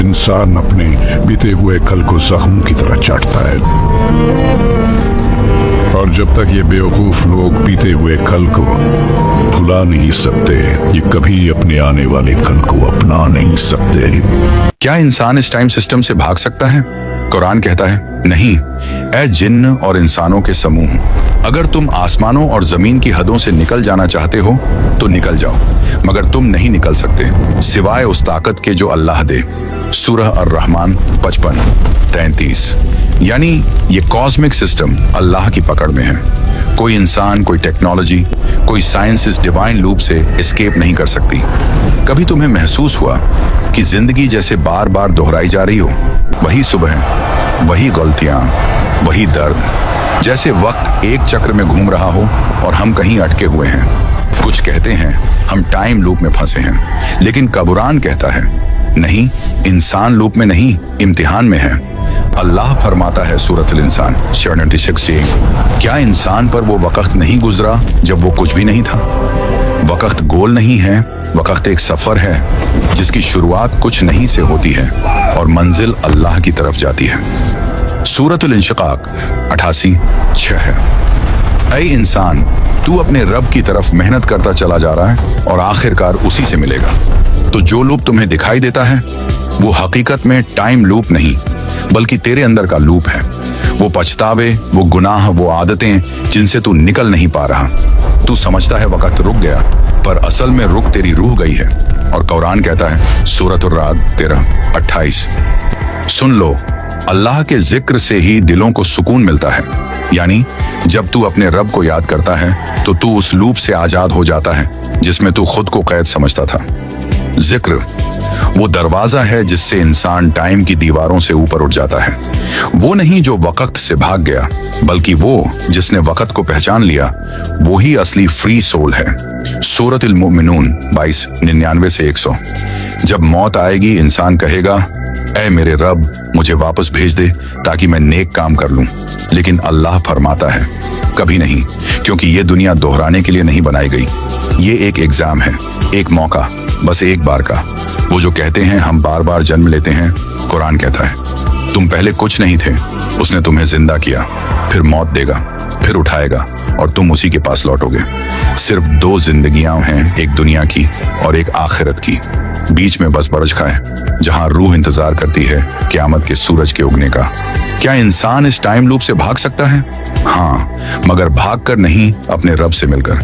इंसान अपने बीते हुए कल को जख्म की तरह चाटता है, और जब तक ये बेवकूफ लोग बीते हुए कल को भुला नहीं सकते, ये कभी अपने आने वाले कल को अपना नहीं सकते। क्या इंसान इस टाइम सिस्टम से भाग सकता है? कुरान कहता है नहीं। ऐ जिन्न और इंसानों के समूह, अगर तुम आसमानों और जमीन की हदों से निकल जाना चाहते हो तो निकल जाओ, मगर तुम नहीं निकल सकते सिवाय उस ताकत के जो अल्लाह दे। सूरह अर-रहमान 55-33। यानी ये कॉस्मिक सिस्टम अल्लाह की पकड़ में है। कोई इंसान, कोई टेक्नोलॉजी, कोई साइंस इस डिवाइन लूप से एस्केप नहीं कर सकती। कभी तुम्हें महसूस हुआ कि जिंदगी जैसे बार बार दोहराई जा रही हो? वही सुबह, वही गलतियां, वही दर्द, जैसे वक्त एक चक्र में घूम रहा हो और हम कहीं अटके हुए हैं। कुछ कहते हैं हम टाइम लूप में फंसे हैं, लेकिन कुरान कहता है नहीं, इंसान लूप में नहीं, इम्तिहान में है। अल्लाह फरमाता है सूरत अल-इंसान 96 क्या इंसान पर वो वक्त नहीं गुजरा जब वो कुछ भी नहीं था? वक्त गोल नहीं है, वक्त एक सफर है जिसकी शुरुआत कुछ नहीं से होती है और मंजिल अल्लाह की तरफ जाती है। सूरत अल-इंशिकाक 88:6 है। ऐ इंसान, तू अपने रब की तरफ मेहनत करता चला जा रहा है और आखिरकार उसी से मिलेगा। तो जो लूप तुम्हें दिखाई देता है वो हकीकत में टाइम लूप नहीं, बल्कि तेरे अंदर का लूप है। वो पछतावे, वो गुनाह, वो आदतें जिनसे तू निकल नहीं पा रहा। तू समझता है वक्त रुक गया, पर असल में रुक तेरी रूह गई है। और कुरान कहता है सूरत अर-राद 13:28 सुन लो, अल्लाह के जिक्र से ही दिलों को सुकून मिलता है। यानी जब तू अपने रब को याद करता है तो तू उस लूप से आजाद हो जाता है जिसमें तू खुद को कैद समझता था। जिक्र वो दरवाजा है जिससे इंसान टाइम की दीवारों से ऊपर उठ जाता है। वो नहीं जो वक्त से भाग गया, बल्कि वो जिसने वक्त को पहचान लिया, वो ही असली फ्री सोल है। सूरत अल-मोमिनून 22-99-100। जब मौत आएगी इंसान कहेगा ऐ मेरे रब, मुझे वापस भेज दे ताकि मैं नेक काम कर लूं। लेकिन अल्लाह फरमाता है कभी नहीं, क्योंकि ये दुनिया दोहराने के लिए नहीं बनाई गई। ये एक एग्जाम है, एक मौका, बस एक बार का। वो जो कहते हैं हम बार बार जन्म लेते हैं, कुरान कहता है तुम पहले कुछ नहीं थे, उसने तुम्हें जिंदा किया, फिर मौत देगा, फिर उठाएगा और तुम उसी के पास लौटोगे। सिर्फ 2 जिंदगियां हैं, एक दुनिया की और एक आखिरत की। बीच में बस बरसखा है जहां रूह इंतजार करती है क़यामत के सूरज के उगने का। क्या इंसान इस टाइम लूप से भाग सकता है? हाँ, मगर भाग कर नहीं, अपने रब से मिलकर।